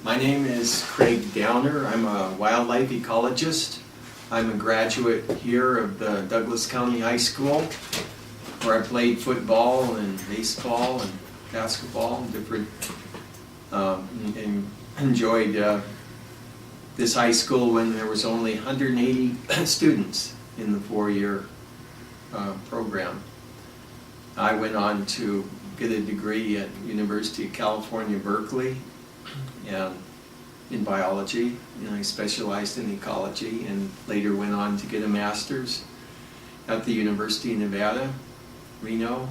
My name is Craig Downer. I'm a wildlife ecologist. I'm a graduate here of the Douglas County High School, where I played football and baseball and basketball and different, and enjoyed this high school when there was only 180 students in the four-year program. I went on to get a degree at University of California, Berkeley, and in biology, and I specialized in ecology, and later went on to get a master's at the University of Nevada, Reno.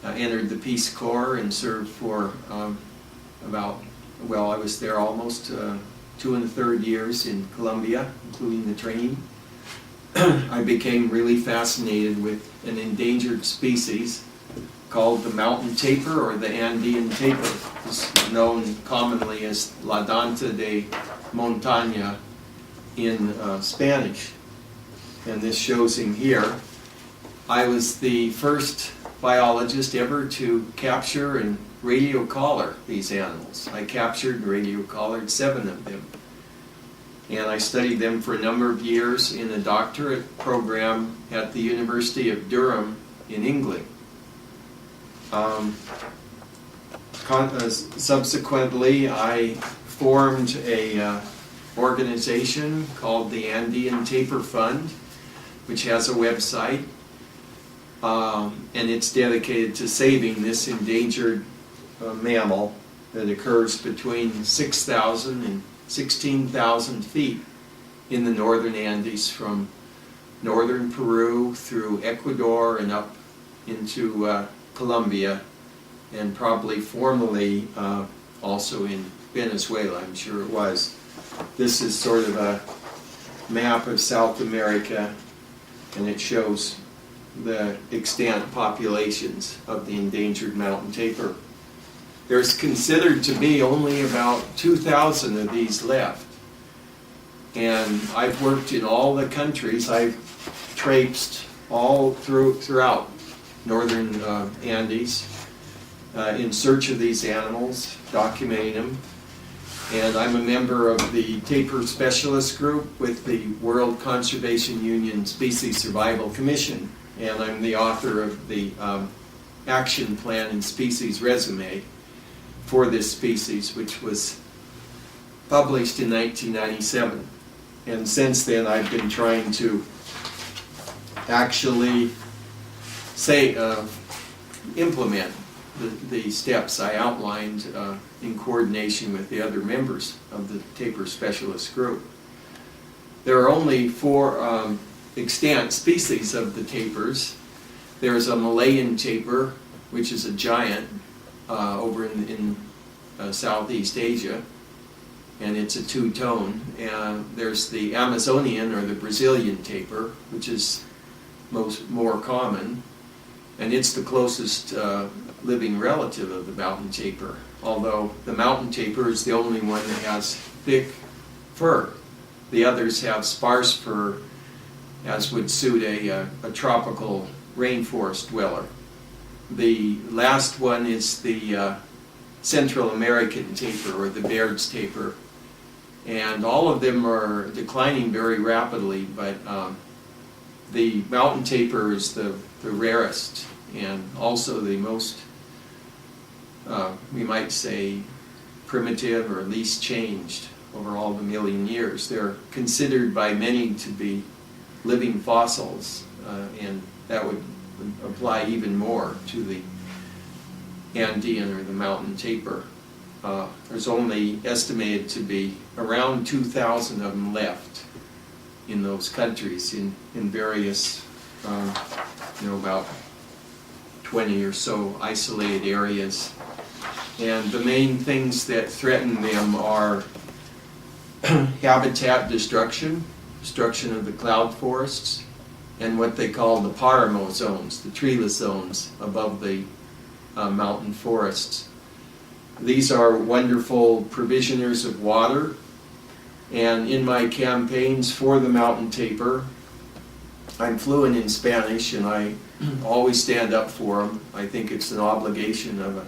Entered the Peace Corps and served for I was there almost 2 1/3 years in Colombia, including the training. I became really fascinated with an endangered species called the mountain tapir, or the Andean tapir. It's known commonly as La Danta de Montaña in Spanish. And this shows him here. I was the first biologist ever to capture and radio collar these animals. I captured and radio collared 7 of them. And I studied them for a number of years in a doctorate program at the University of Durham in England. Subsequently, I formed a organization called the Andean Tapir Fund, which has a website, and it's dedicated to saving this endangered mammal that occurs between 6,000 and 16,000 feet in the northern Andes, from northern Peru through Ecuador and up into Colombia, and probably formerly also in Venezuela, I'm sure it was. This is sort of a map of South America, and it shows the extant populations of the endangered mountain tapir. There's considered to be only about 2,000 of these left. And I've worked in all the countries. I've traipsed all throughout northern Andes in search of these animals, documenting them. And I'm a member of the Tapir Specialist Group with the World Conservation Union Species Survival Commission. And I'm the author of the Action Plan and Species Resume for this species, which was published in 1997. And since then I've been trying to actually implement the steps I outlined in coordination with the other members of the Tapir Specialist Group. There are only 4 extant species of the tapirs. There's a Malayan tapir, which is a giant over in Southeast Asia, and it's a 2-tone. And there's the Amazonian, or the Brazilian tapir, which is more common, and it's the closest living relative of the mountain tapir, although the mountain tapir is the only one that has thick fur. The others have sparse fur, as would suit a tropical rainforest dweller. The last one is the Central American tapir, or the Baird's tapir, and all of them are declining very rapidly, but the mountain tapir is the rarest, and also the most, we might say, primitive or least changed over all the million years. They're considered by many to be living fossils, and that would apply even more to the Andean, or the Mountain Tapir. There's only estimated to be around 2,000 of them left in those countries, in various, about 20 or so isolated areas. And the main things that threaten them are habitat destruction of the cloud forests, and what they call the paramo zones, the treeless zones above the mountain forests. These are wonderful provisioners of water, and in my campaigns for the mountain tapir, I'm fluent in Spanish, and I always stand up for them. I think it's an obligation of a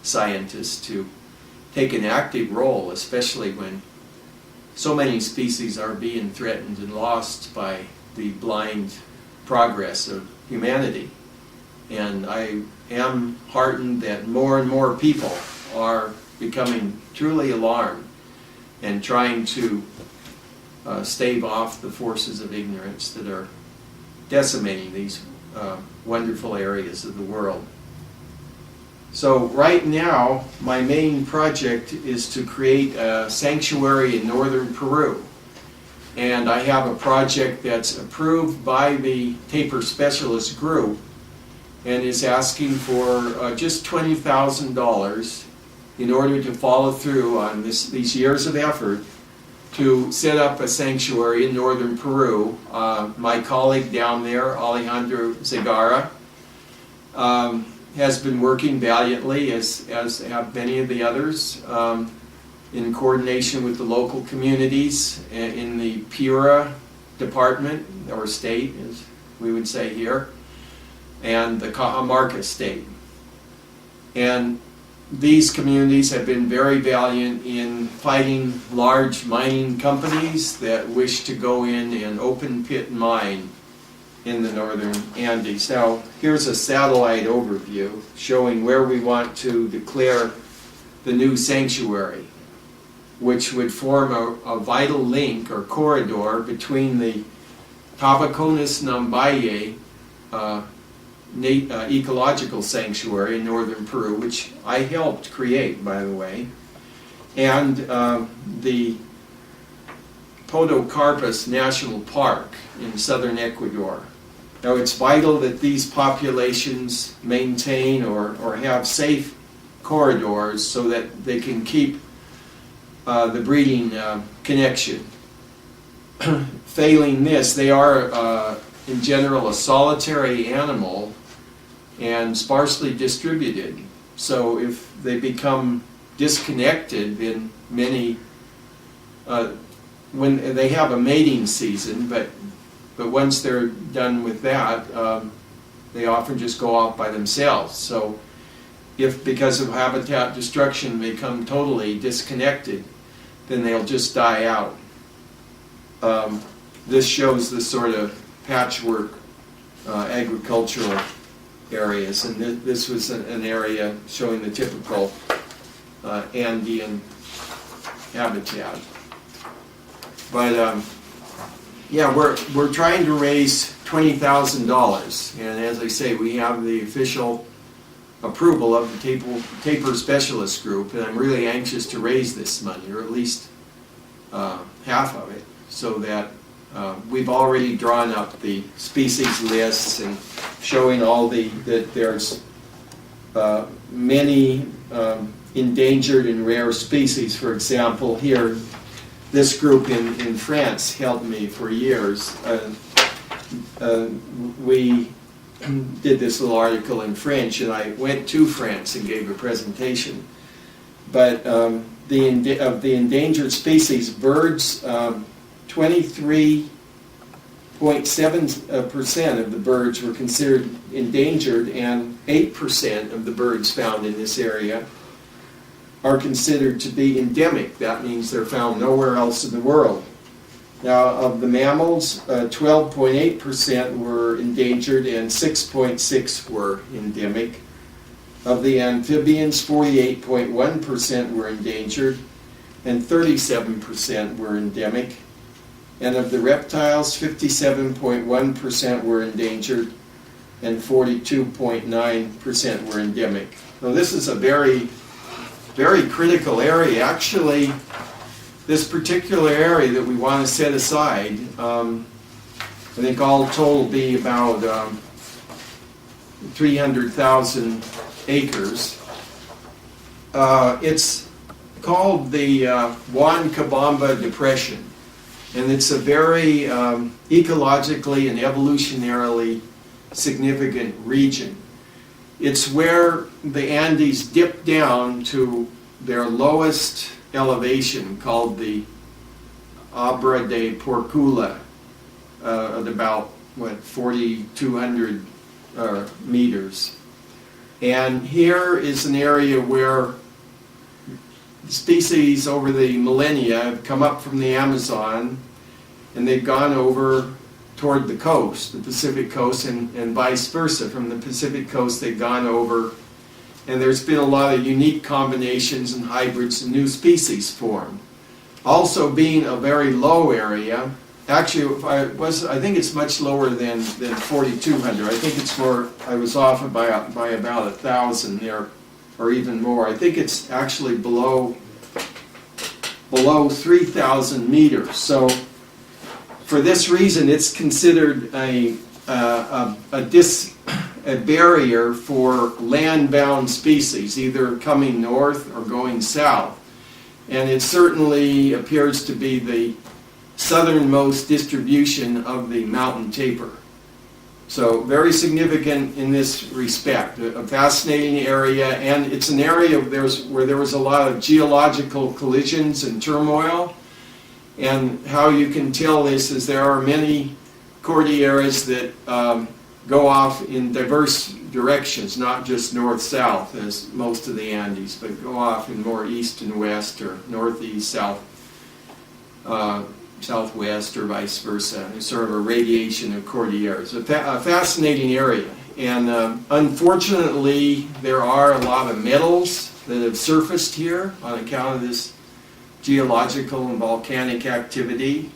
scientist to take an active role, especially when so many species are being threatened and lost by the blind progress of humanity. And I am heartened that more and more people are becoming truly alarmed and trying to stave off the forces of ignorance that are decimating these wonderful areas of the world. So right now, my main project is to create a sanctuary in northern Peru. And I have a project that's approved by the tapir specialist group and is asking for just $20,000 in order to follow through on these years of effort to set up a sanctuary in northern Peru. My colleague down there, Alejandro Zagara, has been working valiantly, as have many of the others, in coordination with the local communities in the Piura department, or state, as we would say here, and the Cajamarca state. And these communities have been very valiant in fighting large mining companies that wish to go in and open pit mine in the northern Andes. Now, here's a satellite overview showing where we want to declare the new sanctuary, which would form a vital link or corridor between the Tabacones Nambaye ecological sanctuary in northern Peru, which I helped create, by the way, and the Podocarpus National Park in southern Ecuador. Now, it's vital that these populations maintain or have safe corridors so that they can keep the breeding connection. Failing this, they are in general a solitary animal and sparsely distributed. So if they become disconnected, then many, when they have a mating season, but once they're done with that, they often just go off by themselves. So if because of habitat destruction they become totally disconnected, then they'll just die out. This shows the sort of patchwork agricultural areas, and this was an area showing the typical Andean habitat. But yeah, we're trying to raise $20,000, and as I say, we have the official approval of the tapir specialist group, and I'm really anxious to raise this money, or at least half of it, so that we've already drawn up the species lists and showing that there's many endangered and rare species. For example, here, this group in France helped me for years. We did this little article in French, and I went to France and gave a presentation. But of the endangered species, birds, 23.7% of the birds were considered endangered, and 8% of the birds found in this area are considered to be endemic. That means they're found nowhere else in the world. Now, of the mammals, 12.8% were endangered and 6.6% were endemic. Of the amphibians, 48.1% were endangered and 37% were endemic. And of the reptiles, 57.1% were endangered and 42.9% were endemic. So this is a very, very critical area. Actually, this particular area that we want to set aside, I think all told will be about 300,000 acres. It's called the Huancabamba Depression, and it's a very ecologically and evolutionarily significant region. It's where the Andes dip down to their lowest elevation, called the Abra de Porcula, at about, 4,200 meters. And here is an area where species over the millennia have come up from the Amazon, and they've gone over toward the coast, the Pacific coast, and vice versa. From the Pacific coast they've gone over, and there's been a lot of unique combinations and hybrids and new species formed. Also, being a very low area, actually I think it's much lower than 4,200. I think it's more, I was off by about 1,000 there, or even more. I think it's actually below 3,000 meters. So for this reason, it's considered a barrier for land-bound species, either coming north or going south. And it certainly appears to be the southernmost distribution of the mountain tapir. So very significant in this respect, a fascinating area, and it's an area where there was a lot of geological collisions and turmoil. And how you can tell this is there are many cordilleras that go off in diverse directions, not just north-south as most of the Andes, but go off in more east and west, or northeast, southwest, or vice versa. It's sort of a radiation of cordilleras. A fascinating area. And unfortunately, there are a lot of metals that have surfaced here on account of this geological and volcanic activity.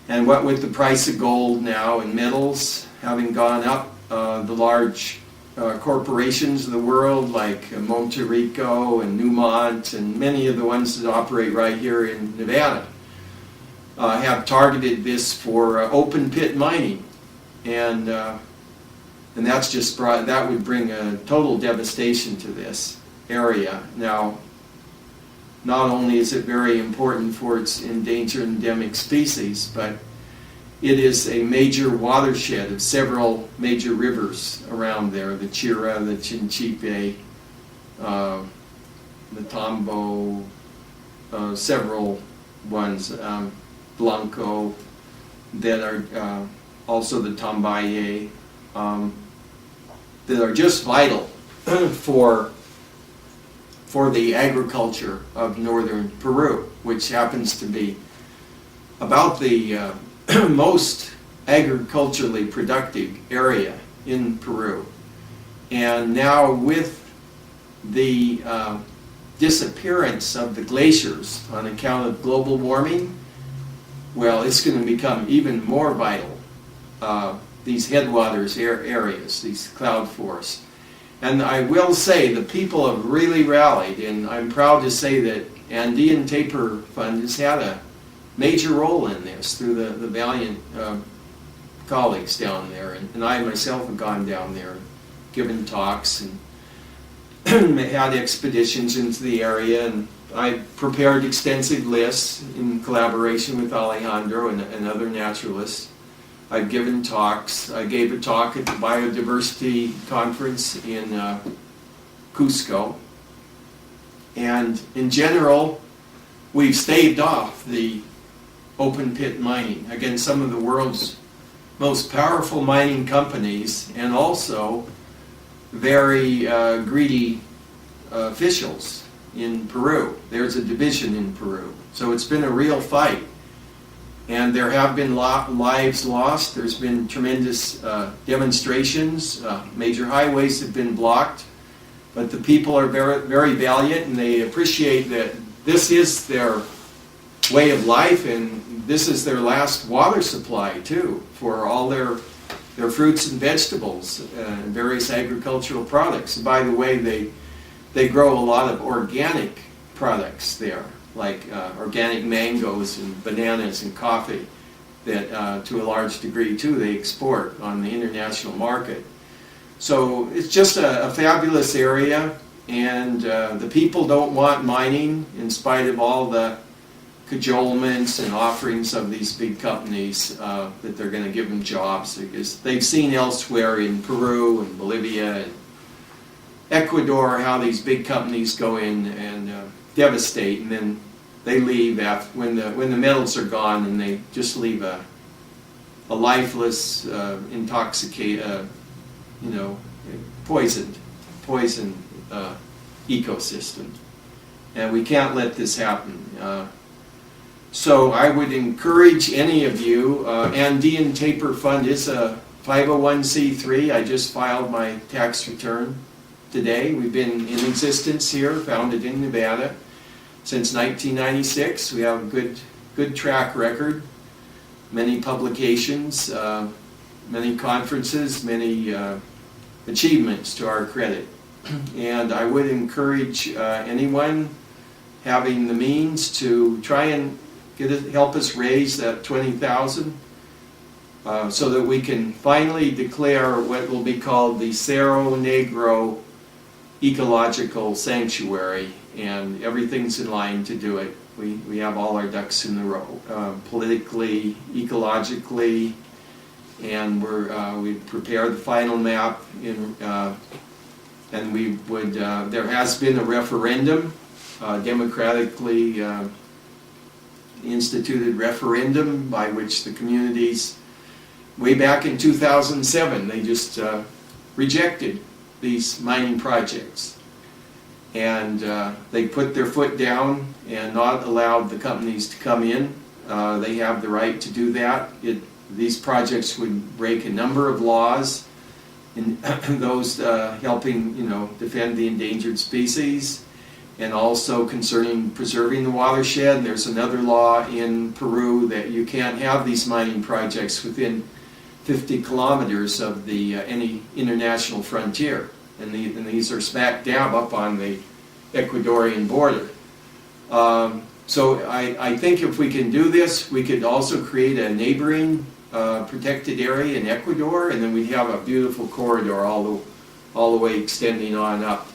And what with the price of gold now and metals having gone up, the large corporations of the world like Monte Rico and Newmont and many of the ones that operate right here in Nevada have targeted this for open pit mining, and that's just that would bring a total devastation to this area. Now, not only is it very important for its endangered endemic species, but it is a major watershed of several major rivers around there: the Chira, the Chinchipe, the Tambo, several ones, Blanco, that are also the Tambaye, that are just vital for the agriculture of northern Peru, which happens to be about the most agriculturally productive area in Peru. And now with the disappearance of the glaciers on account of global warming, well, it's going to become even more vital, these headwaters areas, these cloud forests. And I will say the people have really rallied, and I'm proud to say that Andean Tapir Fund has had a major role in this through the valiant colleagues down there. And I myself have gone down there, given talks, and had expeditions into the area, and I prepared extensive lists in collaboration with Alejandro and other naturalists. I've given talks. I gave a talk at the Biodiversity Conference in Cusco. And in general, we've staved off the open pit mining. Again, some of the world's most powerful mining companies, and also very greedy officials in Peru. There's a division in Peru. So it's been a real fight. And there have been lives lost. There's been tremendous demonstrations. Major highways have been blocked. But the people are very, very valiant, and they appreciate that this is their way of life, and this is their last water supply, too, for all their their fruits and vegetables and various agricultural products. And by the way, they grow a lot of organic products there, like organic mangoes and bananas and coffee that to a large degree too they export on the international market. So it's just a fabulous area, and the people don't want mining in spite of all the cajolements and offerings of these big companies that they're going to give them jobs, because they've seen elsewhere in Peru and Bolivia and Ecuador how these big companies go in and devastate, and then they leave after, when the metals are gone, and they just leave a lifeless, intoxicated, poisoned ecosystem. And we can't let this happen. So I would encourage any of you, Andean Tapir Fund is a 501c3. I just filed my tax return today. We've been in existence here, founded in Nevada, since 1996. We have a good track record, many publications, many conferences, many achievements to our credit. And I would encourage anyone having the means to try and help us raise that $20,000 so that we can finally declare what will be called the Cerro Negro Ecological Sanctuary, and everything's in line to do it. We have all our ducks in the row, politically, ecologically, and we prepared the final map and we would there has been a referendum, democratically instituted referendum by which the communities, way back in 2007, they just rejected these mining projects, and they put their foot down and not allowed the companies to come in. They have the right to do that. These projects would break a number of laws, and those helping defend the endangered species, and also concerning preserving the watershed. There's another law in Peru that you can't have these mining projects within 50 kilometers of any international frontier, and these are smack dab up on the Ecuadorian border. So I think if we can do this, we could also create a neighboring protected area in Ecuador, and then we'd have a beautiful corridor all the way extending on up,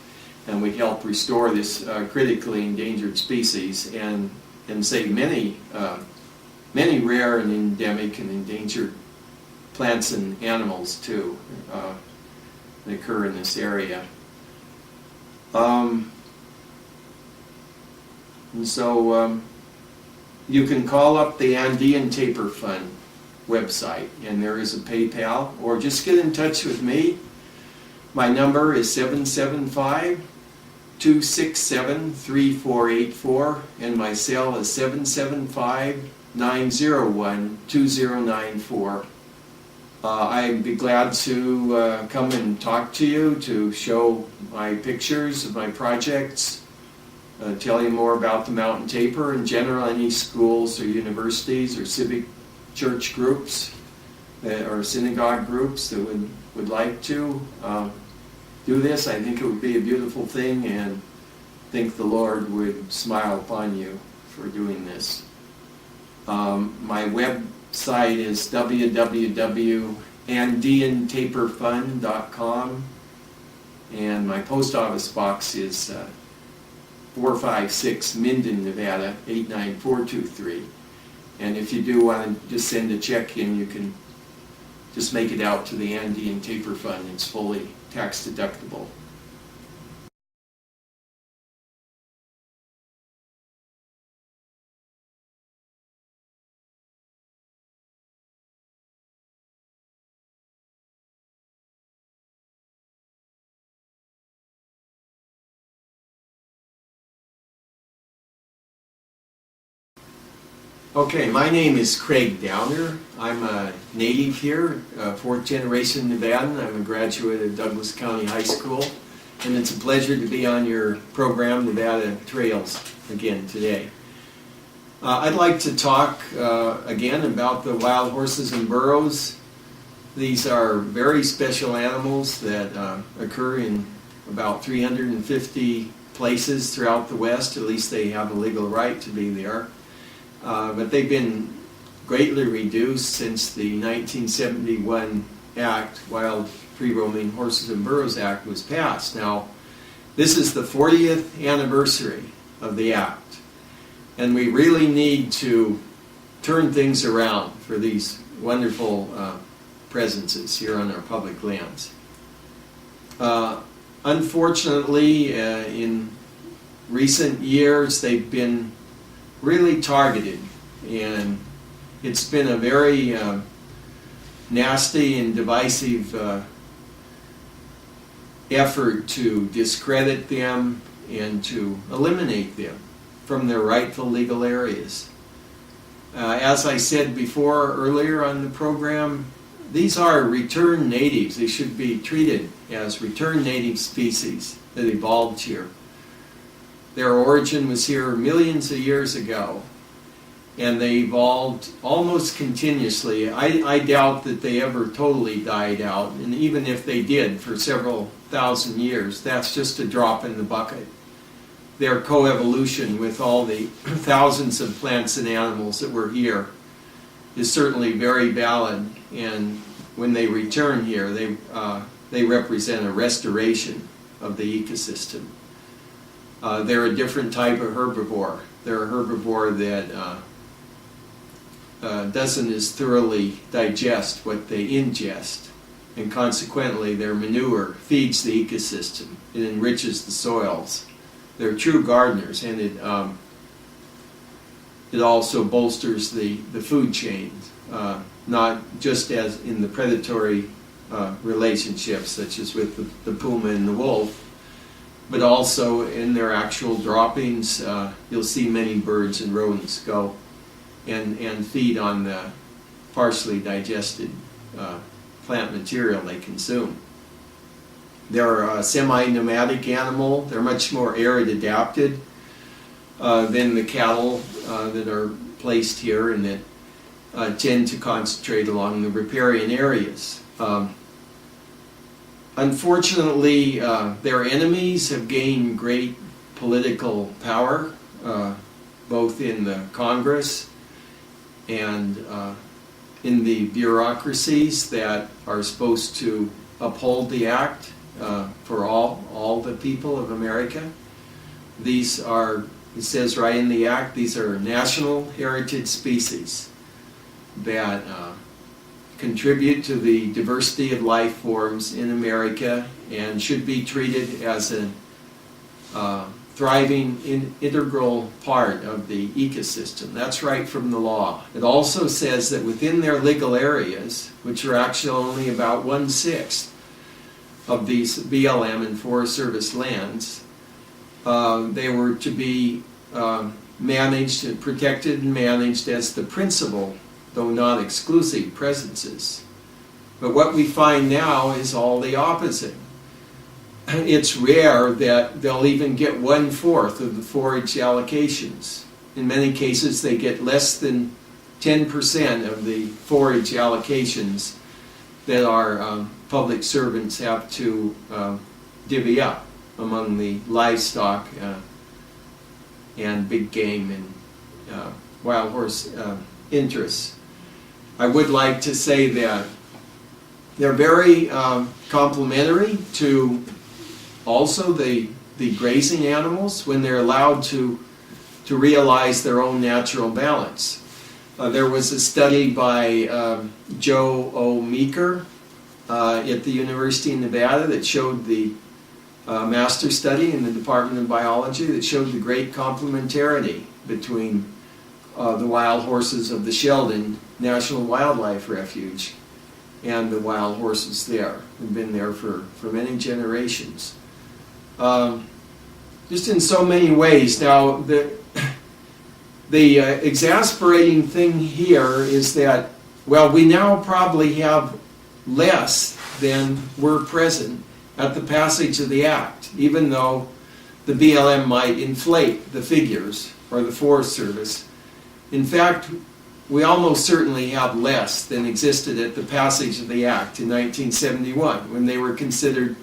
and we'd help restore this critically endangered species and save many rare and endemic and endangered plants and animals too that occur in this area. And so you can call up the Andean Tapir Fund website, and there is a PayPal, or just get in touch with me. My number is 775-267-3484, and my cell is 775-901-2094. I'd be glad to come and talk to you, to show my pictures of my projects, tell you more about the Mountain Tapir in general, any schools or universities or civic church groups or synagogue groups that would like to do this. I think it would be a beautiful thing, and I think the Lord would smile upon you for doing this. My website is www.andeantapirfund.com, and my post office box is 456 Minden, Nevada 89423. And if you do want to just send a check in, you can just make it out to the Andean Tapir Fund. It's fully tax deductible. Okay, my name is Craig Downer. I'm a native here, fourth generation Nevadan. I'm a graduate of Douglas County High School, and it's a pleasure to be on your program, Nevada Trails, again today. I'd like to talk again about the wild horses and burros These are very special animals that occur in about 350 places throughout the West. At least they have a legal right to be there. But they've been greatly reduced since the 1971 Act, Wild Free-Roaming Horses and Burros Act, was passed. Now, this is the 40th anniversary of the Act, and we really need to turn things around for these wonderful presences here on our public lands. Unfortunately, in recent years, they've been really targeted, and it's been a very nasty and divisive effort to discredit them and to eliminate them from their rightful legal areas. As I said before earlier on the program, these are return natives. They should be treated as return native species that evolved here. Their origin was here millions of years ago, and they evolved almost continuously. I doubt that they ever totally died out, and even if they did for several thousand years, that's just a drop in the bucket. Their coevolution with all the thousands of plants and animals that were here is certainly very valid, and when they return here, they represent a restoration of the ecosystem. They're a different type of herbivore. They're a herbivore that doesn't as thoroughly digest what they ingest, and consequently their manure feeds the ecosystem. It enriches the soils. They're true gardeners, and it also bolsters the food chain, not just as in the predatory relationships such as with the puma and the wolf, but also in their actual droppings. You'll see many birds and rodents go and feed on the partially digested plant material they consume. They're a semi-nomadic animal. They're much more arid adapted than the cattle that are placed here and that tend to concentrate along the riparian areas. Unfortunately, their enemies have gained great political power, both in the Congress and in the bureaucracies that are supposed to uphold the Act for all the people of America. These are, it says right in the Act, these are national heritage species that contribute to the diversity of life forms in America and should be treated as a thriving, integral part of the ecosystem. That's right from the law. It also says that within their legal areas, which are actually only about 1/6 of these BLM and Forest Service lands, they were to be managed and protected and managed as the principal, though not exclusive, presences. But what we find now is all the opposite. It's rare that they'll even get 1/4 of the forage allocations. In many cases, they get less than 10% of the forage allocations that our public servants have to divvy up among the livestock and big game and wild horse interests. I would like to say that they're very complementary to also the grazing animals when they're allowed to realize their own natural balance. There was a study by Joe O. Meeker at the University of Nevada that showed the master study in the Department of Biology that showed the great complementarity between the wild horses of the Sheldon National Wildlife Refuge and the wild horses there. They've been there for many generations. Just in so many ways. Now, the exasperating thing here is that, well, we now probably have less than were present at the passage of the Act, even though the BLM might inflate the figures, or the Forest Service. In fact, we almost certainly have less than existed at the passage of the Act in 1971, when they were considered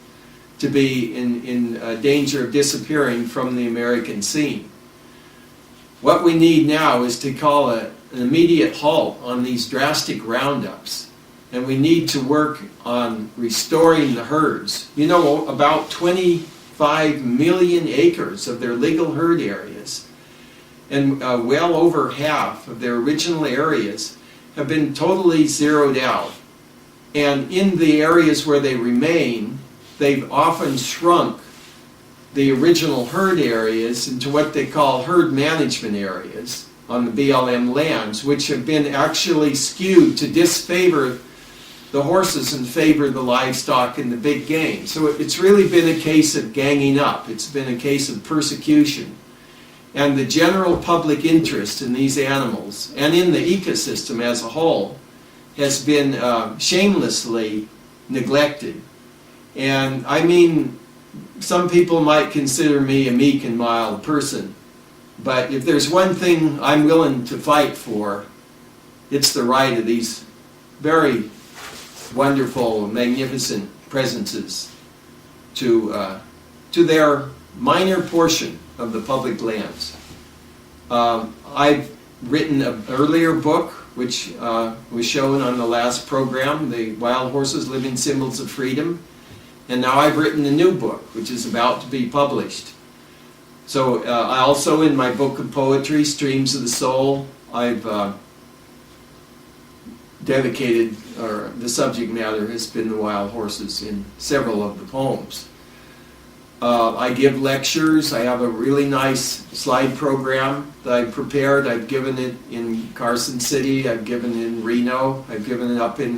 to be in danger of disappearing from the American scene. What we need now is to call an immediate halt on these drastic roundups, and we need to work on restoring the herds. You know, about 25 million acres of their legal herd areas, and well over half of their original areas have been totally zeroed out. And in the areas where they remain, they've often shrunk the original herd areas into what they call herd management areas on the BLM lands, which have been actually skewed to disfavor the horses and favor the livestock and the big game. So it's really been a case of ganging up. It's been a case of persecution. And the general public interest in these animals and in the ecosystem as a whole has been shamelessly neglected. And I mean, some people might consider me a meek and mild person, but if there's one thing I'm willing to fight for, it's the right of these very wonderful, magnificent presences to their minor portion of the public lands. I've written an earlier book, which was shown on the last program, The Wild Horses, Living Symbols of Freedom. And now I've written a new book, which is about to be published. So I also, in my book of poetry, Streams of the Soul, I've dedicated, or the subject matter has been the wild horses in several of the poems. I give lectures. I have a really nice slide program that I've prepared. I've given it in Carson City. I've given it in Reno. I've given it up in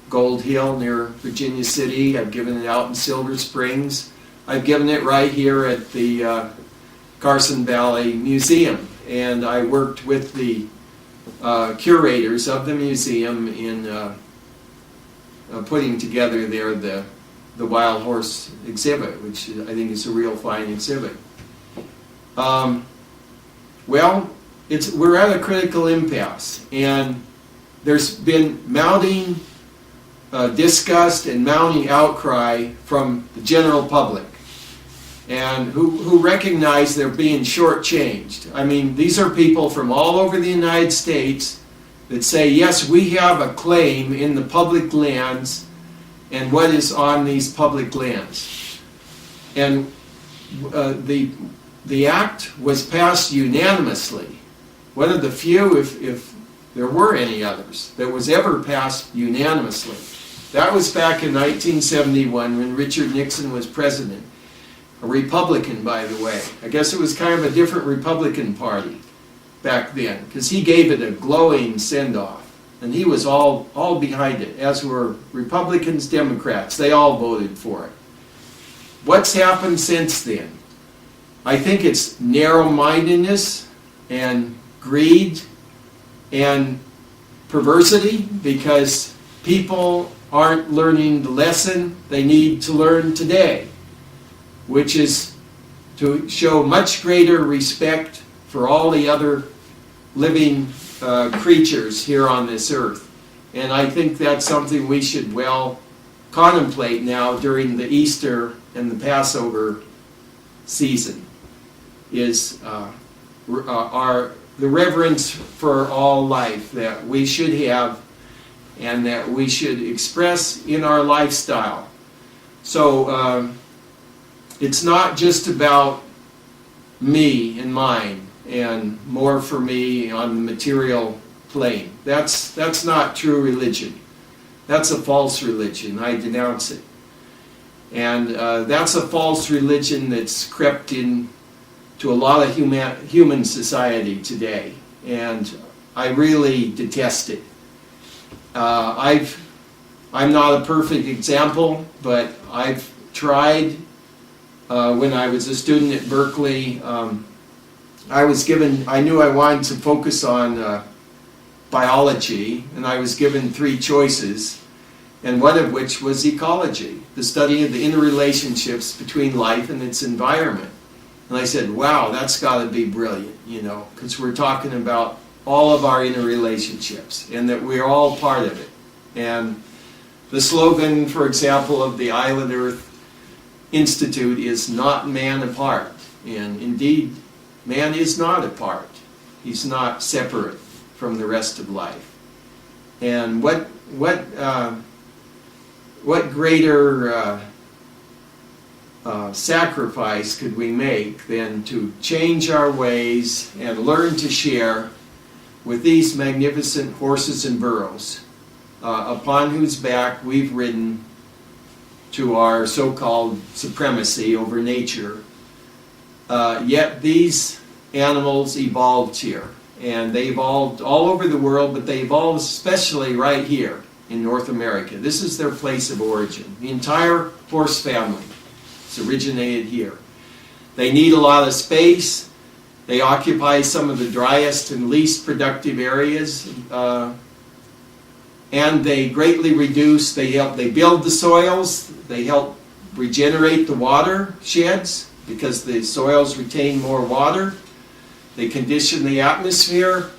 Gold Hill near Virginia City. I've given it out in Silver Springs. I've given it right here at the Carson Valley Museum. And I worked with the curators of the museum in putting together there the wild horse exhibit, which I think is a real fine exhibit. Well, we're at a critical impasse, and there's been mounting disgust and mounting outcry from the general public, and who recognize they're being shortchanged. I mean, these are people from all over the United States that say, yes, we have a claim in the public lands and what is on these public lands. And the act was passed unanimously. One of the few, if there were any others, that was ever passed unanimously. That was back in 1971 when Richard Nixon was president. A Republican, by the way. I guess it was kind of a different Republican Party back then, because he gave it a glowing send-off. And he was all behind it, as were Republicans, Democrats. They all voted for it. What's happened since then? I think it's narrow-mindedness and greed and perversity, because people aren't learning the lesson they need to learn today, which is to show much greater respect for all the other living creatures here on this earth. And I think that's something we should well contemplate now during the Easter and the Passover season, is the reverence for all life that we should have and that we should express in our lifestyle. So it's not just about me and mine and more for me on the material plane. That's not true religion. That's a false religion. I denounce it. And that's a false religion that's crept in to a lot of human society today. And I really detest it. I'm not a perfect example, but I've tried. When I was a student at Berkeley, I knew I wanted to focus on biology, and I was given 3 choices, and one of which was ecology, the study of the interrelationships between life and its environment. And I said, wow, that's got to be brilliant, because we're talking about all of our interrelationships, and that we're all part of it. And the slogan, for example, of the Island Earth Institute is "Not man apart." And indeed, man is not apart. He's not separate from the rest of life. And what greater sacrifice could we make than to change our ways and learn to share with these magnificent horses and burros, upon whose back we've ridden to our so-called supremacy over nature. Yet these animals evolved here, and they evolved all over the world, but they evolved especially right here in North America. This is their place of origin. The entire horse family has originated here. They need a lot of space. They occupy some of the driest and least productive areas, and they greatly reduce, they build the soils, they help regenerate the watersheds because the soils retain more water, they condition the atmosphere,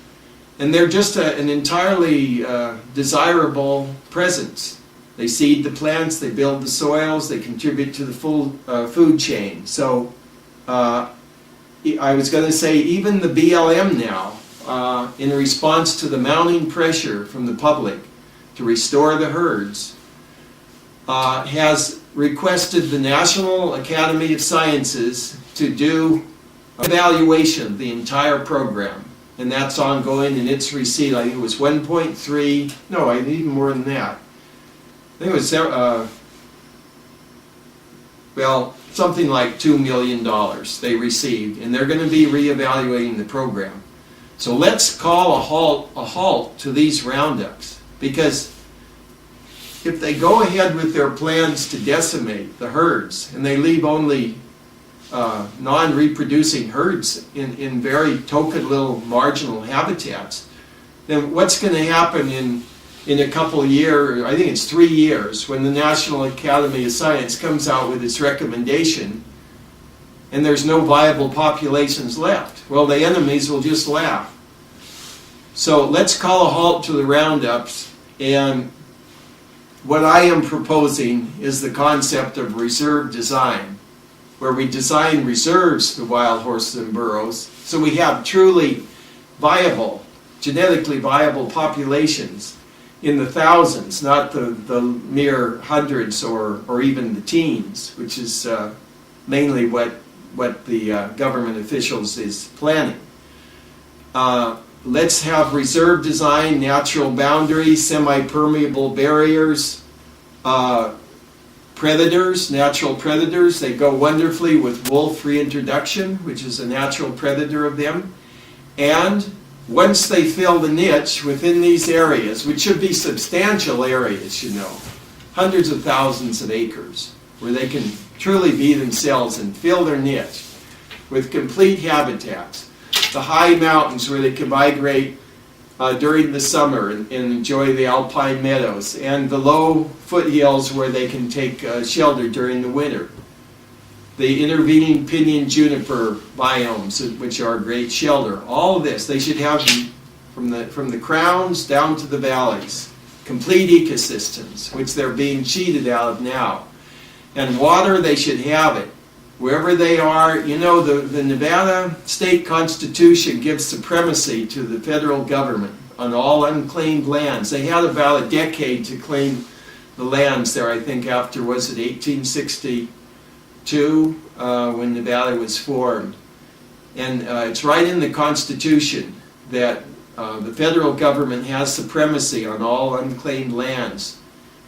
and they're just an entirely desirable presence. They seed the plants, they build the soils, they contribute to the full food chain. So I was going to say, even the BLM now, in response to the mounting pressure from the public to restore the herds, has requested the National Academy of Sciences to do an evaluation of the entire program. And that's ongoing, and it's received, I think it was 1.3, no, I think even more than that. I think it was, well, something like $2 million they received, and they're going to be reevaluating the program. So let's call a halt to these roundups, because if they go ahead with their plans to decimate the herds, and they leave only non-reproducing herds in very token little marginal habitats, then what's going to happen in a couple of years, I think it's 3 years, when the National Academy of Science comes out with its recommendation and there's no viable populations left? Well, the enemies will just laugh. So let's call a halt to the roundups, and what I am proposing is the concept of reserve design, where we design reserves for wild horses and burros so we have truly viable, genetically viable populations in the thousands, not the mere hundreds or even the teens, which is mainly what the government officials is planning. Let's have reserve design, natural boundaries, semi-permeable barriers, predators, natural predators. They go wonderfully with wolf reintroduction, which is a natural predator of them. And once they fill the niche within these areas, which should be substantial areas, you know, hundreds of thousands of acres, where they can truly be themselves and fill their niche with complete habitats. The high mountains where they can migrate during the summer and enjoy the alpine meadows, and the low foothills where they can take shelter during the winter. The intervening pinyon juniper biomes, which are a great shelter. All of this, they should have from the crowns down to the valleys. Complete ecosystems, which they're being cheated out of now. And water, they should have it. Wherever they are, you know, the Nevada state constitution gives supremacy to the federal government on all unclaimed lands. They had about a decade to claim the lands there, I think, after, was it 1862, when Nevada was formed. And it's right in the Constitution that the federal government has supremacy on all unclaimed lands,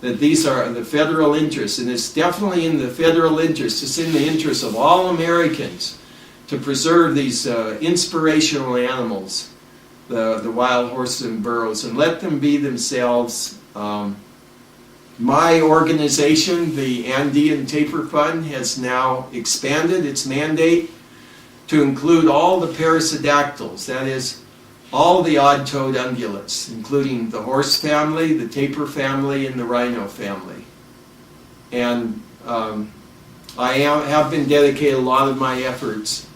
that these are the federal interests, and it's definitely in the federal interest, it's in the interest of all Americans to preserve these inspirational animals, the wild horses and burros, and let them be themselves. My organization, the Mountain Tapir Fund, has now expanded its mandate to include all the parasidactyls, that is, all the odd-toed ungulates, including the horse family, the tapir family, and the rhino family. And I have been dedicated a lot of my efforts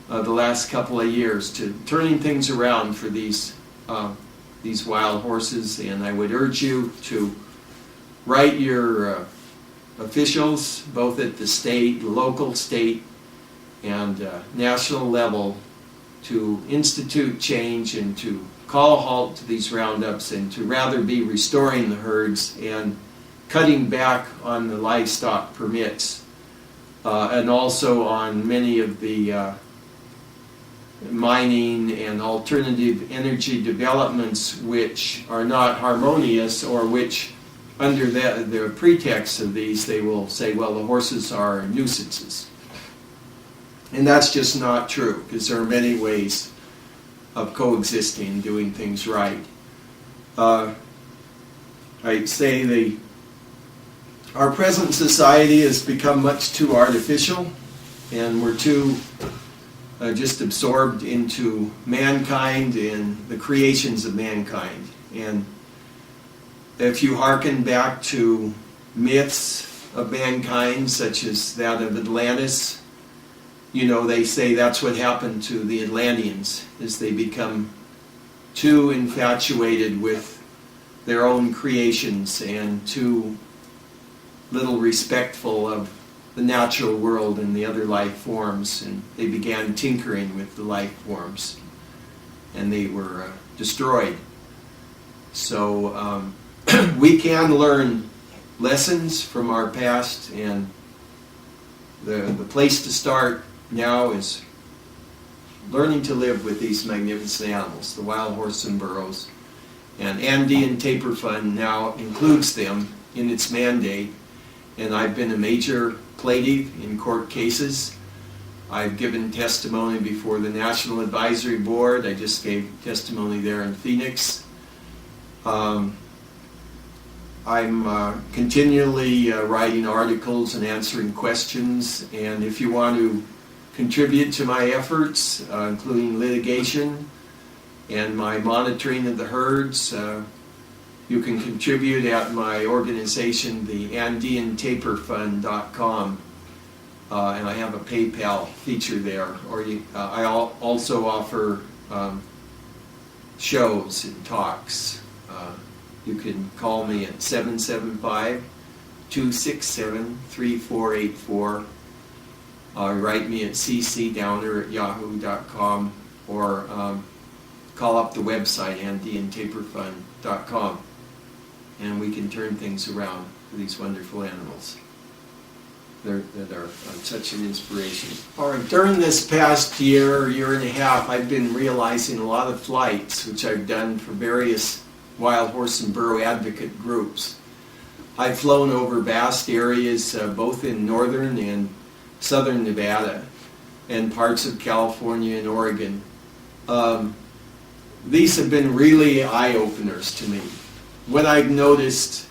the last couple of years to turning things around for these these wild horses, and I would urge you to write your officials, both at the state, local, state, and national level, to institute change and to call a halt to these roundups, and to rather be restoring the herds and cutting back on the livestock permits, and also on many of the mining and alternative energy developments which are not harmonious, or which under the pretext of these they will say, well, the horses are nuisances. And that's just not true, because there are many ways of coexisting, doing things right. I'd say our present society has become much too artificial, and we're too just absorbed into mankind and the creations of mankind. And if you hearken back to myths of mankind, such as that of Atlantis, you know, they say that's what happened to the Atlanteans, is they become too infatuated with their own creations and too little respectful of the natural world and the other life forms, and they began tinkering with the life forms, and they were destroyed. So we can learn lessons from our past, and the place to start now is learning to live with these magnificent animals, the wild horse and burros. And Andean Tapir Fund now includes them in its mandate, and I've been a major plaintiff in court cases. I've given testimony before the National Advisory Board. I just gave testimony there in Phoenix. I'm continually writing articles and answering questions, and if you want to contribute to my efforts, including litigation and my monitoring of the herds, you can contribute at my organization, the AndeanTapirFund.com, and I have a PayPal feature there. Or I also offer shows and talks. You can call me at 775-267-3484. Write me at ccdowner@yahoo.com, or call up the website, AndeanTapirFund.com, and we can turn things around for these wonderful animals that are such an inspiration. All right, during this past year and a half, I've been realizing a lot of flights which I've done for various wild horse and burro advocate groups. I've flown over vast areas both in northern and southern Nevada and parts of California and Oregon. These have been really eye-openers to me. What I've noticed,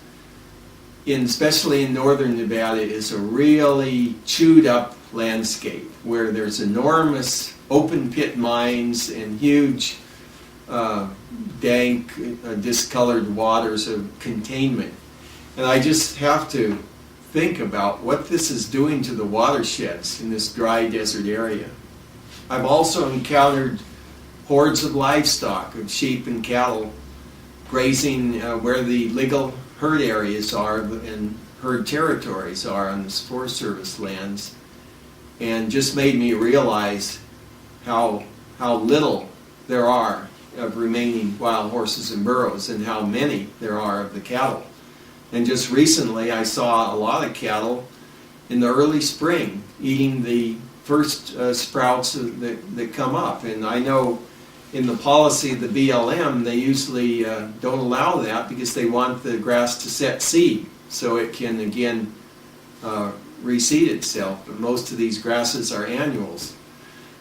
especially in northern Nevada, is a really chewed-up landscape where there's enormous open-pit mines and huge, dank, discolored waters of containment. And I just have to think about what this is doing to the watersheds in this dry desert area. I've also encountered hordes of livestock, of sheep and cattle, grazing where the legal herd areas are and herd territories are on the Forest Service lands, and just made me realize how little there are of remaining wild horses and burros, and how many there are of the cattle. And just recently I saw a lot of cattle in the early spring eating the first sprouts that come up. And I know in the policy of the BLM they usually don't allow that, because they want the grass to set seed so it can again reseed itself. But most of these grasses are annuals.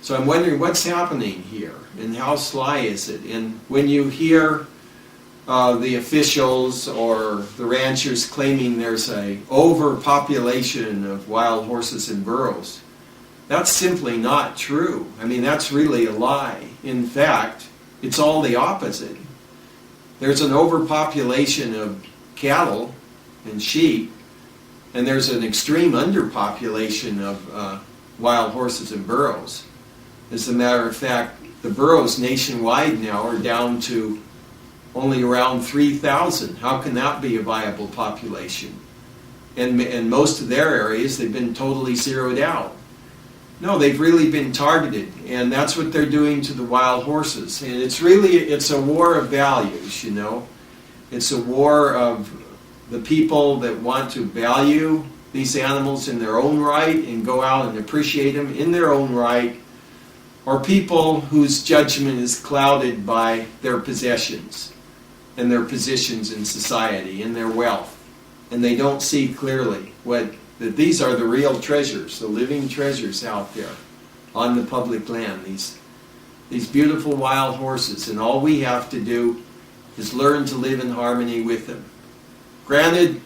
So I'm wondering what's happening here, and how sly is it? And when you hear the officials or the ranchers claiming there's a overpopulation of wild horses and burros, that's simply not true. I mean, that's really a lie. In fact, it's all the opposite. There's an overpopulation of cattle and sheep, and there's an extreme underpopulation of wild horses and burros. As a matter of fact, the burros nationwide now are down to only around 3,000. How can that be a viable population? And most of their areas, they've been totally zeroed out. No, they've really been targeted, and that's what they're doing to the wild horses. And it's a war of values, you know. It's a war of the people that want to value these animals in their own right and go out and appreciate them in their own right, or people whose judgment is clouded by their possessions and their positions in society and their wealth. And they don't see clearly that these are the real treasures, the living treasures out there on the public land, these beautiful wild horses, and all we have to do is learn to live in harmony with them. Granted,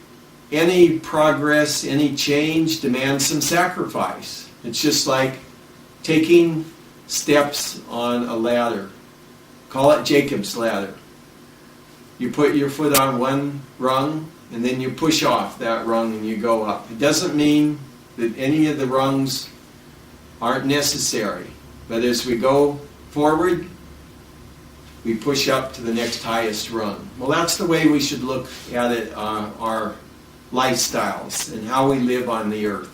any progress, any change demands some sacrifice. It's just like taking steps on a ladder. Call it Jacob's ladder. You put your foot on one rung, and then you push off that rung and you go up. It doesn't mean that any of the rungs aren't necessary, but as we go forward, we push up to the next highest rung. Well, that's the way we should look at it, our lifestyles and how we live on the earth.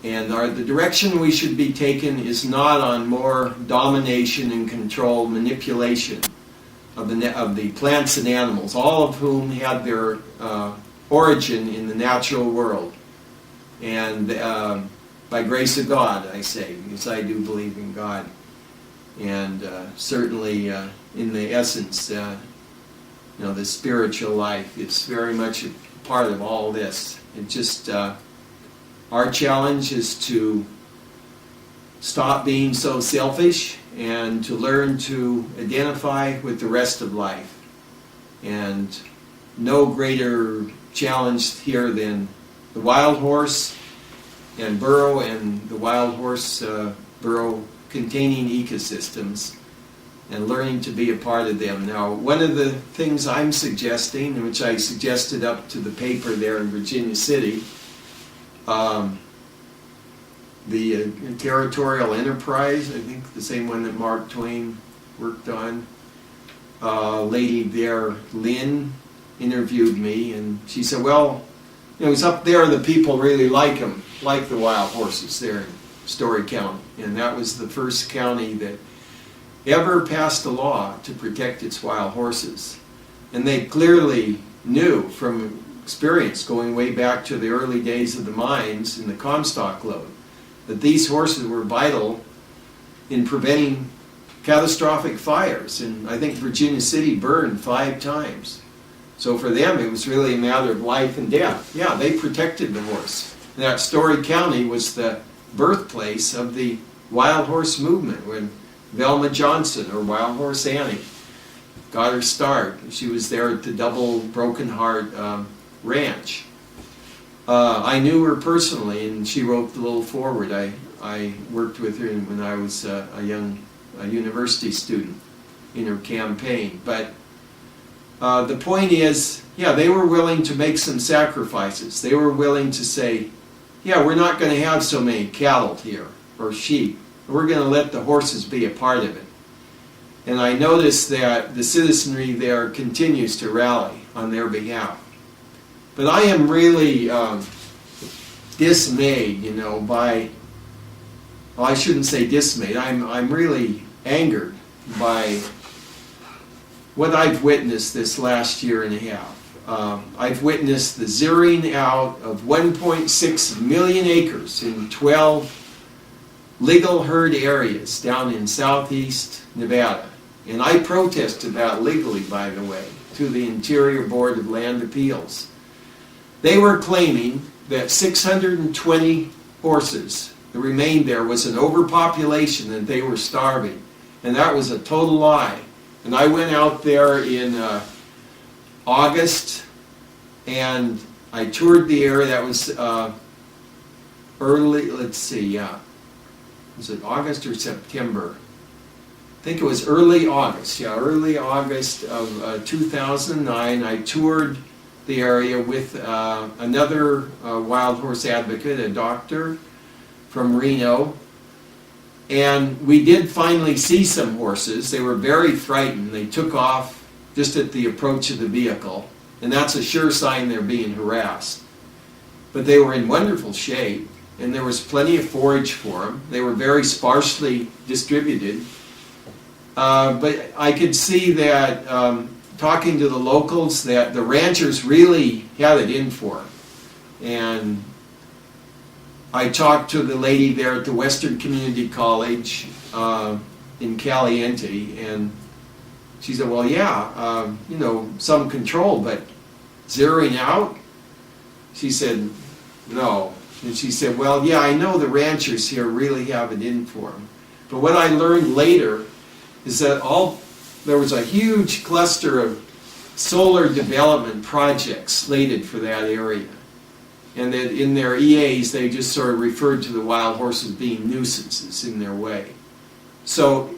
And the direction we should be taken is not on more domination and control, manipulation of the plants and animals, all of whom had their origin in the natural world. And by grace of God, I say, because I do believe in God. And certainly in the essence, the spiritual life is very much a part of all this. It just, our challenge is to stop being so selfish and to learn to identify with the rest of life. And no greater challenge here than the wild horse and burrow and the wild horse burrow containing ecosystems and learning to be a part of them. Now, one of the things I'm suggesting, which I suggested up to the paper there in Virginia City, the territorial enterprise, I think the same one that Mark Twain worked on, lady there, Lynn, interviewed me, and she said, well, it's up there, the people really like them, like the wild horses there in Story County. And that was the first county that ever passed a law to protect its wild horses. And they clearly knew from experience going way back to the early days of the mines in the Comstock lode that these horses were vital in preventing catastrophic fires. And I think Virginia City burned 5 times. So for them it was really a matter of life and death. Yeah, they protected the horse. And that Story County was the birthplace of the wild horse movement when Velma Johnson, or Wild Horse Annie, got her start. She was there at the Double Broken Heart Ranch. I knew her personally, and she wrote the little foreword. I worked with her when I was a university student in her campaign. But the point is, yeah, they were willing to make some sacrifices. They were willing to say, yeah, we're not going to have so many cattle here, or sheep. We're going to let the horses be a part of it. And I noticed that the citizenry there continues to rally on their behalf. But I am really dismayed, by, well, I shouldn't say dismayed, I'm really angered by what I've witnessed this last year and a half. I've witnessed the zeroing out of 1.6 million acres in 12 legal herd areas down in southeast Nevada. And I protested that legally, by the way, to the Interior Board of Land Appeals. They were claiming that 620 horses that remained there was an overpopulation, that they were starving. And that was a total lie. And I went out there in August, and I toured the area. That was early, was it August or September? I think it was early August. Yeah, early August of 2009. I toured the area with another wild horse advocate, a doctor from Reno. And we did finally see some horses. They were very frightened. They took off just at the approach of the vehicle, and that's a sure sign they're being harassed. But they were in wonderful shape, and there was plenty of forage for them. They were very sparsely distributed. But I could see that, talking to the locals, that the ranchers really had it in for them. And I talked to the lady there at the Western Community College in Caliente, and she said, well, yeah, some control, but zeroing out? She said, no. And she said, well, yeah, I know the ranchers here really have it in for them. But what I learned later is that there was a huge cluster of solar development projects slated for that area. And that in their EAs, they just sort of referred to the wild horses being nuisances in their way. So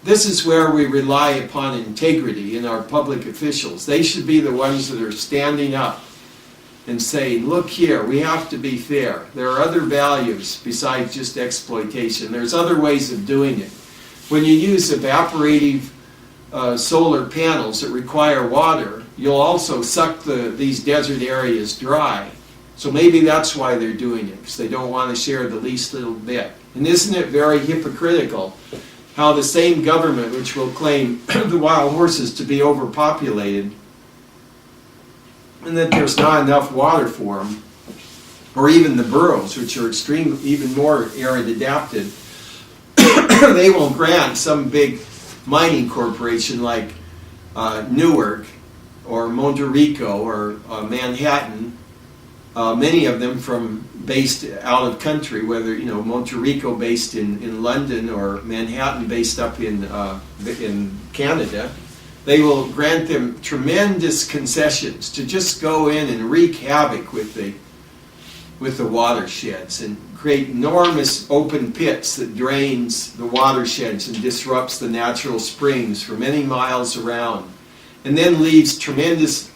this is where we rely upon integrity in our public officials. They should be the ones that are standing up and saying, look here, we have to be fair. There are other values besides just exploitation. There's other ways of doing it. When you use evaporative solar panels that require water, you'll also suck these desert areas dry. So maybe that's why they're doing it, because they don't want to share the least little bit. And isn't it very hypocritical how the same government which will claim the wild horses to be overpopulated and that there's not enough water for them, or even the burros, which are even more arid adapted, they will grant some big mining corporation like Newark or Monte Rico or Manhattan, many of them based out of country, whether Monte Rico based in London or Manhattan based up in Canada. They will grant them tremendous concessions to just go in and wreak havoc with the watersheds and create enormous open pits that drains the watersheds and disrupts the natural springs for many miles around, and then leaves tremendous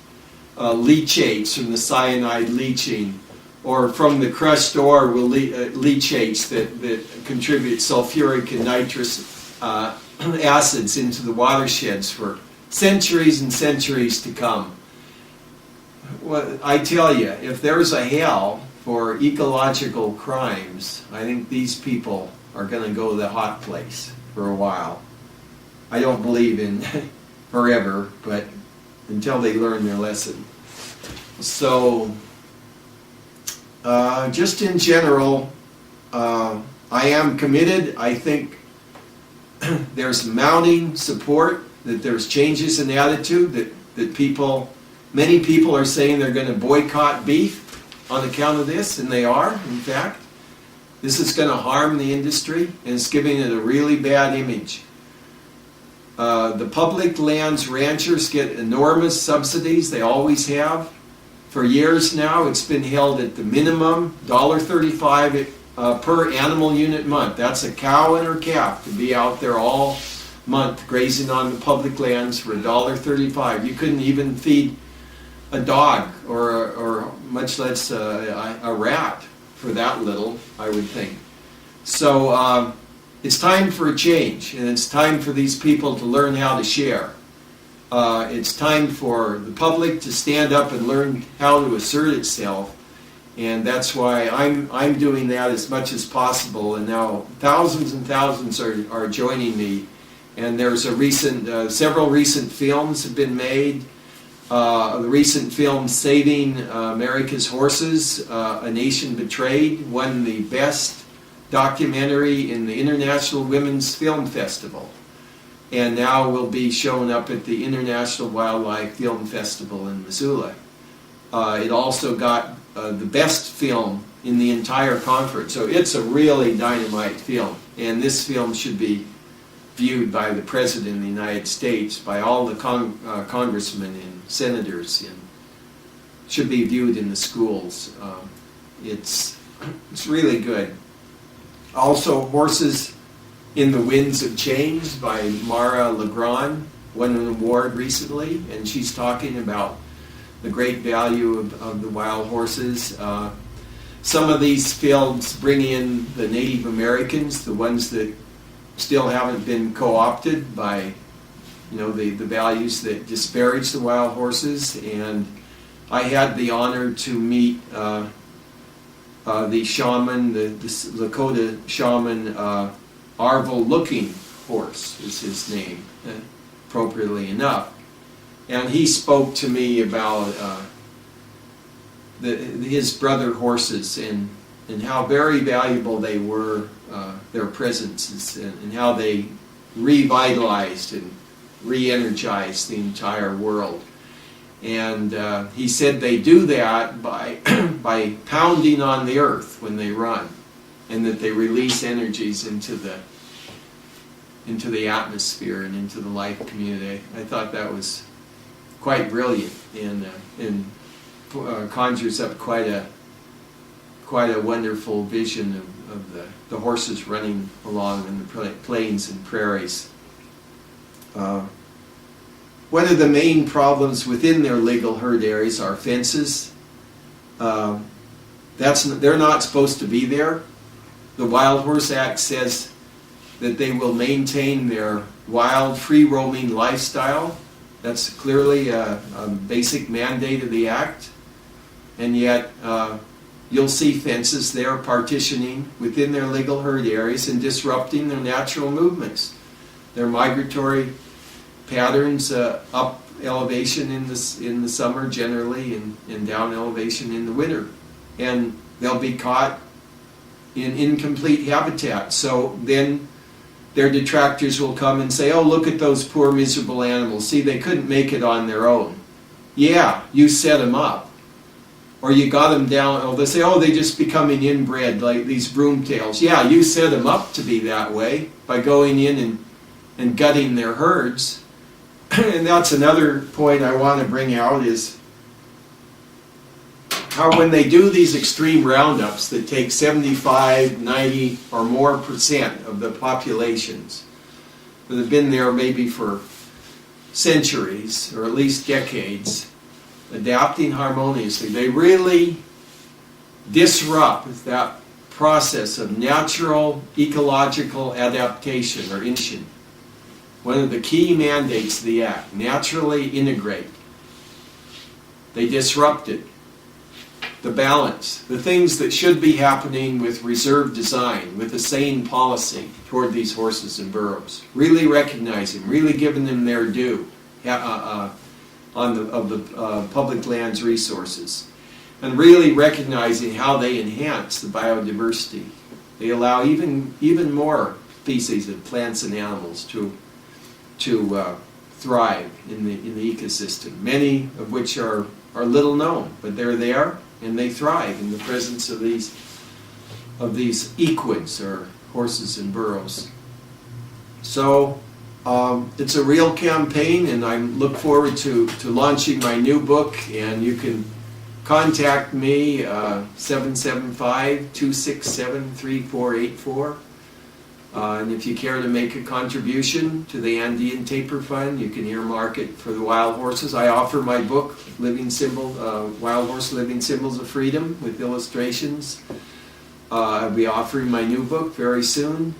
leachates from the cyanide leaching, or from the crushed ore leachates that contribute sulfuric and nitrous acids into the watersheds for centuries and centuries to come. Well, I tell you, if there's a hell for ecological crimes, I think these people are going to go to the hot place for a while. I don't believe in forever, but until they learn their lesson. So, just in general, I am committed. I think there's mounting support, that there's changes in attitude, that many people are saying they're going to boycott beef on account of this, and they are, in fact. This is going to harm the industry, and it's giving it a really bad image. The public lands ranchers get enormous subsidies, they always have. For years now, it's been held at the minimum $1.35 per animal unit month. That's a cow and her calf to be out there all month grazing on the public lands for $1.35. You couldn't even feed a dog or much less a rat for that little, I would think. So it's time for a change, and it's time for these people to learn how to share. It's time for the public to stand up and learn how to assert itself, and that's why I'm doing that as much as possible. And now thousands and thousands are joining me. And there's several recent films have been made. The recent film Saving America's Horses, A Nation Betrayed, won the best documentary in the International Women's Film Festival, and now will be shown up at the International Wildlife Film Festival in Missoula. It also got the best film in the entire conference, so it's a really dynamite film, and this film should be viewed by the President of the United States, by all the congressmen and senators, and should be viewed in the schools. It's really good. Also, Horses in the Winds of Change by Mara Legrand won an award recently, and she's talking about the great value of the wild horses. Some of these films bring in the Native Americans, the ones that still haven't been co-opted by you know, the values that disparage the wild horses. And I had the honor to meet the shaman, the Lakota shaman, Arvel Looking Horse is his name, appropriately enough. And he spoke to me about his brother horses and how very valuable they were, their presences, and how they revitalized and re-energized the entire world. And he said they do that by by pounding on the earth when they run, and that they release energies into the atmosphere and into the life community. I thought that was quite brilliant, and conjures up quite a wonderful vision of the horses running along in the plains and prairies. One of the main problems within their legal herd areas are fences. They're not supposed to be there. The Wild Horse Act says that they will maintain their wild, free-roaming lifestyle. That's clearly a basic mandate of the Act. And yet, you'll see fences there partitioning within their legal herd areas and disrupting their natural movements. Their migratory patterns, up elevation in the summer generally, and down elevation in the winter. And they'll be caught in incomplete habitat. So then their detractors will come and say, oh, look at those poor miserable animals. See, they couldn't make it on their own. Yeah, you set them up. Or you got them down, oh, they say, oh, they're just becoming inbred like these broomtails. Yeah, you set them up to be that way by going in and gutting their herds. And that's another point I want to bring out, is how when they do these extreme roundups that take 75, 90 or more % of the populations that have been there maybe for centuries or at least decades, adapting harmoniously, they really disrupt that process of natural ecological adaptation or integration. One of the key mandates of the Act, naturally integrate. They disrupted the balance, the things that should be happening with reserve design, with a sane policy toward these horses and burros. Really recognizing, really giving them their due of the public lands resources, and really recognizing how they enhance the biodiversity. They allow even more species of plants and animals to thrive in the ecosystem. Many of which are little known, but they're there and they thrive in the presence of these equids, or horses and burros. So it's a real campaign, and I look forward to launching my new book. And you can contact me 775-267-3484. And if you care to make a contribution to the Andean Tapir Fund, you can earmark it for the wild horses. I offer my book, Wild Horse Living Symbols of Freedom, with illustrations. I'll be offering my new book very soon,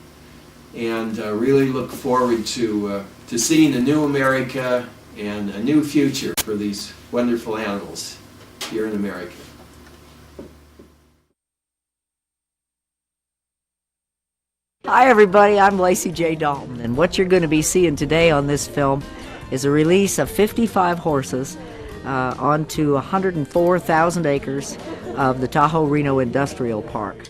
and really look forward to seeing a new America and a new future for these wonderful animals here in America. Hi everybody, I'm Lacey J. Dalton, and what you're going to be seeing today on this film is a release of 55 horses onto 104,000 acres of the Tahoe Reno Industrial Park.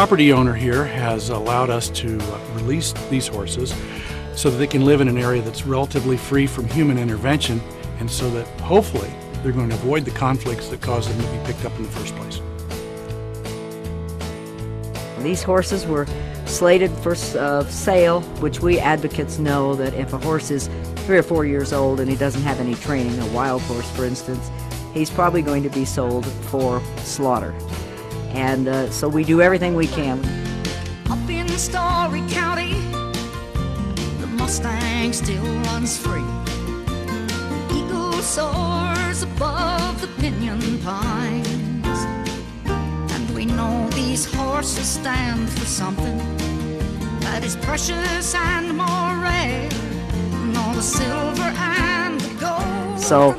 property owner here has allowed us to release these horses so that they can live in an area that's relatively free from human intervention, and so that hopefully they're going to avoid the conflicts that caused them to be picked up in the first place. These horses were slated for sale, which we advocates know that if a horse is 3 or 4 years old and he doesn't have any training, a wild horse for instance, he's probably going to be sold for slaughter. And so we do everything we can. Up in Story County, the Mustang still runs free. Eagle soars above the pinyon pines, and we know these horses stand for something that is precious and more rare than all the silver and the gold. So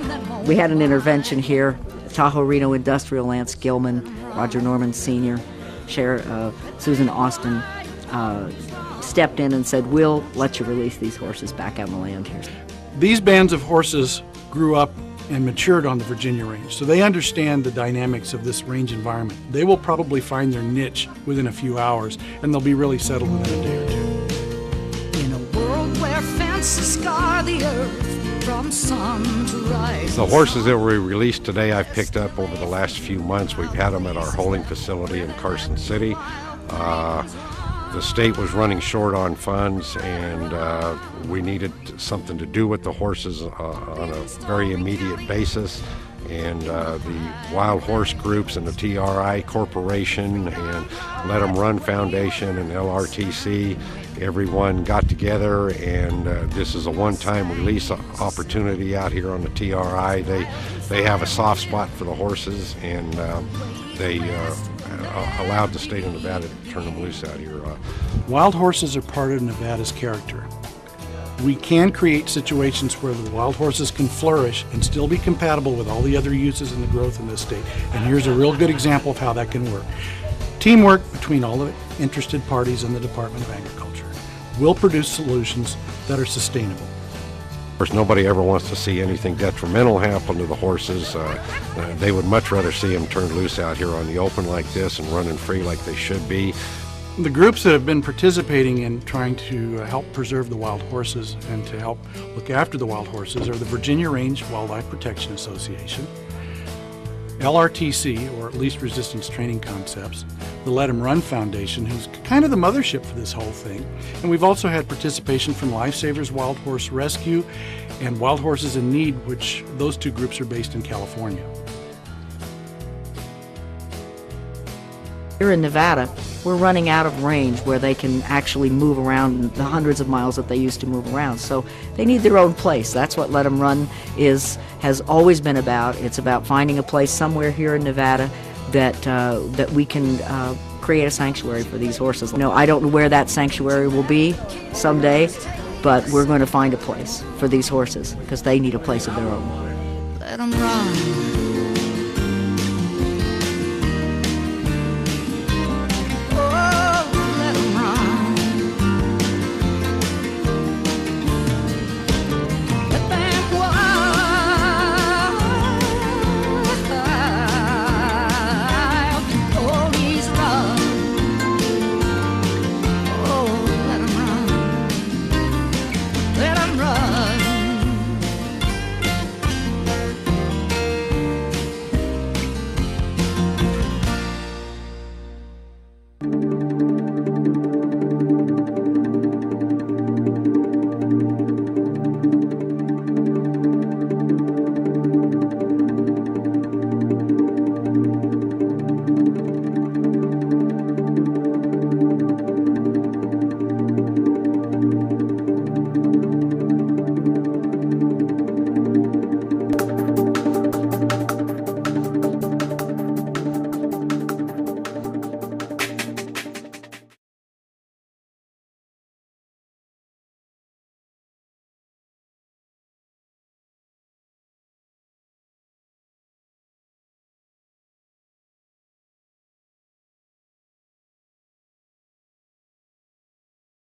we had an intervention here. Tahoe Reno Industrial, Lance Gilman, Roger Norman Sr., Susan Austin stepped in and said, we'll let you release these horses back on the land here. These bands of horses grew up and matured on the Virginia range, so they understand the dynamics of this range environment. They will probably find their niche within a few hours, and they'll be really settled within a day or two. In a world where fences scar the earth from sun to rise. The horses that were released today I've picked up over the last few months. We've had them at our holding facility in Carson City. The state was running short on funds, and we needed something to do with the horses on a very immediate basis. And the Wild Horse Groups and the TRI Corporation and Let 'em Run Foundation and LRTC, everyone got together, and this is a one-time release opportunity out here on the TRI. They have a soft spot for the horses, and they allowed the state of Nevada to turn them loose out here. Wild horses are part of Nevada's character. We can create situations where the wild horses can flourish and still be compatible with all the other uses and the growth in this state. And here's a real good example of how that can work. Teamwork between all the interested parties in the Department of Agriculture will produce solutions that are sustainable. Of course, nobody ever wants to see anything detrimental happen to the horses. They would much rather see them turned loose out here on the open like this and running free like they should be. The groups that have been participating in trying to help preserve the wild horses and to help look after the wild horses are the Virginia Range Wildlife Protection Association, LRTC, or Least Resistance Training Concepts, the Let 'em Run Foundation, who's kind of the mothership for this whole thing, and we've also had participation from Lifesavers Wild Horse Rescue and Wild Horses in Need, which those two groups are based in California. Here in Nevada, we're running out of range where they can actually move around the hundreds of miles that they used to move around. So they need their own place. That's what Let 'em Run has always been about. It's about finding a place somewhere here in Nevada that we can create a sanctuary for these horses. No, I don't know where that sanctuary will be someday, but we're going to find a place for these horses because they need a place of their own. Let 'em run.